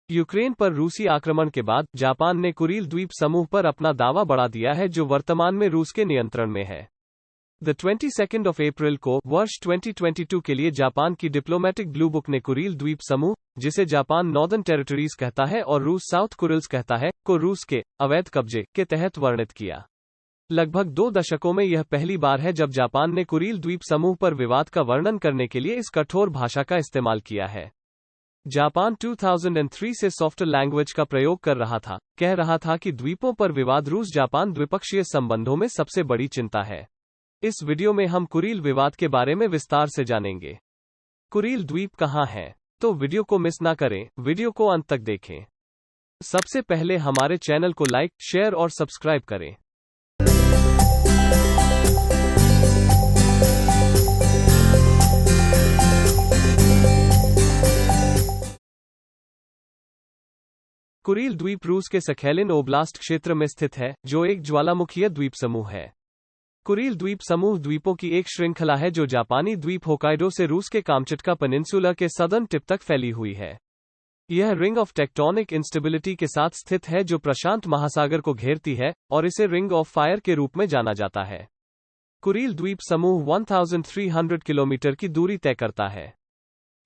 Ukraine पर रूसी आक्रमण के बाद जापान ने कुरील द्वीप समूह पर अपना दावा बढ़ा दिया है, जो वर्तमान में रूस के नियंत्रण में है। द 22 अप्रैल को वर्ष 2022 के लिए जापान की डिप्लोमेटिक ब्लू बुक ने कुरील द्वीप समूह, जिसे जापान नॉर्दर्न टेरिटरीज कहता है और रूस साउथ कुरिल्स कहता है, को रूस के अवैध कब्जे के तहत वर्णित किया। लगभग 2 दशकों में यह पहली बार है जब जापान ने कुरील द्वीप समूह पर विवाद का वर्णन करने के लिए इस कठोर भाषा का इस्तेमाल किया है। जापान 2003 से सॉफ्टर लैंग्वेज का प्रयोग कर रहा था, कह रहा था कि द्वीपों पर विवाद रूस जापान द्विपक्षीय संबंधों में सबसे बड़ी चिंता है। इस वीडियो में हम कुरील विवाद के बारे में विस्तार से जानेंगे। कुरील द्वीप कहाँ है? तो वीडियो को मिस ना करें, वीडियो को अंत तक देखें। सबसे पहले हमारे चैनल को लाइक, शेयर और सब्सक्राइब करें। कुरील द्वीप रूस के सखेलिन ओब्लास्ट क्षेत्र में स्थित है, जो एक ज्वालामुखीय द्वीप समूह है। कुरील द्वीप समूह द्वीपों की एक श्रृंखला है जो जापानी द्वीप होकाइडो से रूस के कामचटका पेनिनसुला के सदर्न टिप तक फैली हुई है। यह रिंग ऑफ टेक्टोनिक इंस्टेबिलिटी के साथ स्थित है जो प्रशांत महासागर को घेरती है, और इसे रिंग ऑफ फायर के रूप में जाना जाता है। कुरील द्वीप समूह 1300 किलोमीटर की दूरी तय करता है।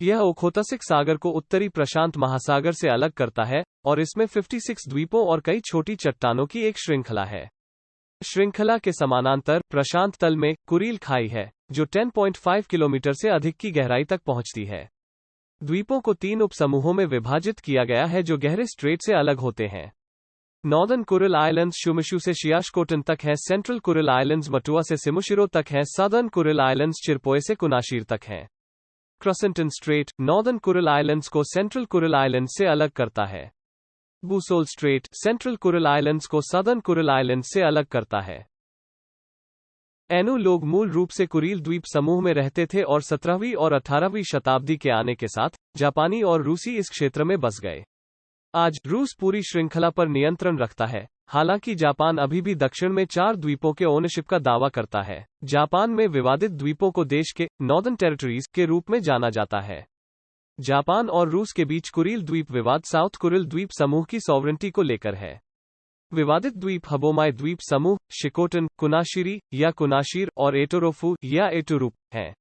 यह ओखोतसिक सागर को उत्तरी प्रशांत महासागर से अलग करता है, और इसमें 56 द्वीपों और कई छोटी चट्टानों की एक श्रृंखला है। श्रृंखला के समानांतर प्रशांत तल में कुरील खाई है, जो 10.5 किलोमीटर से अधिक की गहराई तक पहुंचती है। द्वीपों को 3 उपसमूहों में विभाजित किया गया है जो गहरे स्ट्रेट से अलग होते हैं। नॉर्दर्न कुरिल आइलैंड्स शुमिशु से शियाशकोटन तक हैं, सेंट्रल कुरिल आइलैंड्स मटुआ से सिमुशिरो तक हैं, सदर्न कुरिल आइलैंड्स चिरपोए से कुनाशीर तक हैं। क्रसेंटन स्ट्रेट नॉर्दर्न कुरिल आइलैंड्स को सेंट्रल कुरिल आइलैंड्स से अलग करता है। बूसोल स्ट्रेट सेंट्रल कुरिल आइलैंड्स को सदर्न कुरिल आइलैंड्स से अलग करता है। एनु लोग मूल रूप से कुरील द्वीप समूह में रहते थे और 17वीं और 18वीं शताब्दी के आने के साथ जापानी और रूसी इस क्षेत्र में बस गए। आज रूस पूरी श्रृंखला पर नियंत्रण रखता है, हालांकि जापान अभी भी दक्षिण में 4 द्वीपों के ओनरशिप का दावा करता है। जापान में विवादित द्वीपों को देश के नॉर्दर्न टेरिटरीज के रूप में जाना जाता है। जापान और रूस के बीच कुरील द्वीप विवाद साउथ कुरिल द्वीप समूह की सॉवरेंटी को लेकर है। विवादित द्वीप हबोमाई द्वीप समूह, शिकोटन, कुनाशिरी या कुनाशीर और एटोरोफू या एटुरुप हैं।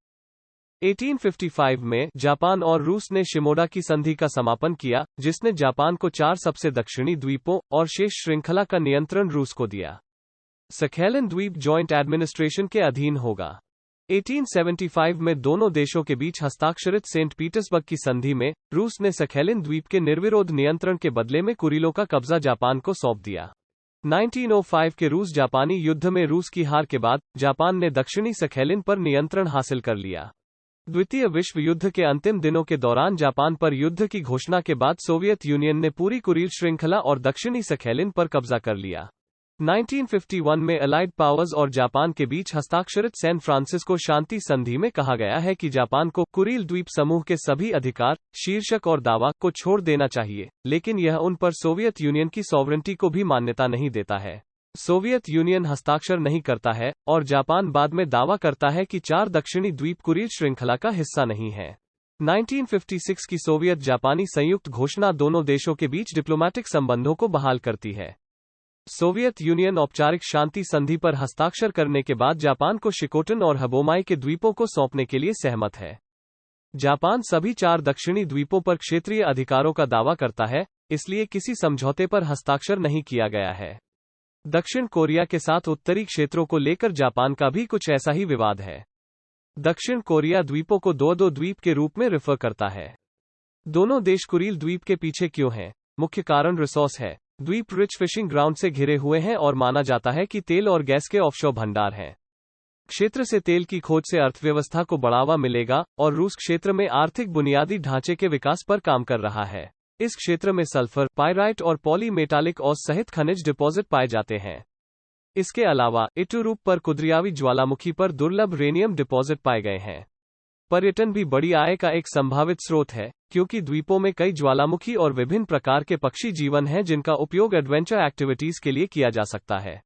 1855 में जापान और रूस ने शिमोडा की संधि का समापन किया, जिसने जापान को 4 सबसे दक्षिणी द्वीपों और शेष श्रृंखला का नियंत्रण रूस को दिया। सखेलिन द्वीप जॉइंट एडमिनिस्ट्रेशन के अधीन होगा। 1875 में दोनों देशों के बीच हस्ताक्षरित सेंट पीटर्सबर्ग की संधि में रूस ने सखेलिन द्वीप के निर्विरोध नियंत्रण के बदले में कुरीलों का कब्जा जापान को सौंप दिया। 1905 के रूस जापानी युद्ध में रूस की हार के बाद जापान ने दक्षिणी सखेलिन पर नियंत्रण हासिल कर लिया। द्वितीय विश्व युद्ध के अंतिम दिनों के दौरान जापान पर युद्ध की घोषणा के बाद सोवियत यूनियन ने पूरी कुरील श्रृंखला और दक्षिणी सखेलिन पर कब्जा कर लिया। 1951 में अलाइड पावर्स और जापान के बीच हस्ताक्षरित सैन फ्रांसिस्को शांति संधि में कहा गया है कि जापान को कुरील द्वीप समूह के सभी अधिकार, शीर्षक और दावा को छोड़ देना चाहिए, लेकिन यह उन पर सोवियत यूनियन की सॉवरेंटी को भी मान्यता नहीं देता है। सोवियत यूनियन हस्ताक्षर नहीं करता है, और जापान बाद में दावा करता है कि 4 दक्षिणी द्वीप कुरील श्रृंखला का हिस्सा नहीं है। 1956 की सोवियत जापानी संयुक्त घोषणा दोनों देशों के बीच डिप्लोमेटिक संबंधों को बहाल करती है। सोवियत यूनियन औपचारिक शांति संधि पर हस्ताक्षर करने के बाद जापान को शिकोटन और हबोमाई के द्वीपों को सौंपने के लिए सहमत है। जापान सभी 4 दक्षिणी द्वीपों पर क्षेत्रीय अधिकारों का दावा करता है, इसलिए किसी समझौते पर हस्ताक्षर नहीं किया गया है। दक्षिण कोरिया के साथ उत्तरी क्षेत्रों को लेकर जापान का भी कुछ ऐसा ही विवाद है। दक्षिण कोरिया द्वीपों को 2-2 द्वीप के रूप में रेफर करता है। दोनों देश कुरील द्वीप के पीछे क्यों हैं? मुख्य कारण रिसोर्स है। द्वीप रिच फिशिंग ग्राउंड से घिरे हुए हैं और माना जाता है कि तेल और गैस के ऑफशोर भंडार हैं। क्षेत्र से तेल की खोज से अर्थव्यवस्था को बढ़ावा मिलेगा, और रूस क्षेत्र में आर्थिक बुनियादी ढांचे के विकास पर काम कर रहा है। इस क्षेत्र में सल्फर, पाइराइट और पॉलीमेटालिक ऑस सहित खनिज डिपॉजिट पाए जाते हैं। इसके अलावा इटुरूप पर कुद्रियावी ज्वालामुखी पर दुर्लभ रेनियम डिपॉजिट पाए गए हैं। पर्यटन भी बड़ी आय का एक संभावित स्रोत है, क्योंकि द्वीपों में कई ज्वालामुखी और विभिन्न प्रकार के पक्षी जीवन हैं जिनका उपयोग एडवेंचर एक्टिविटीज के लिए किया जा सकता है।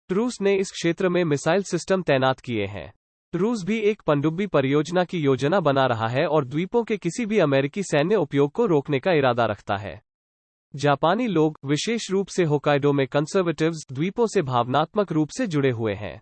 रूस ने इस क्षेत्र में मिसाइल सिस्टम तैनात किए हैं। रूस भी एक पनडुब्बी परियोजना की योजना बना रहा है और द्वीपों के किसी भी अमेरिकी सैन्य उपयोग को रोकने का इरादा रखता है। जापानी लोग, विशेष रूप से होकाइडो में कंजर्वेटिव्स, द्वीपों से भावनात्मक रूप से जुड़े हुए हैं।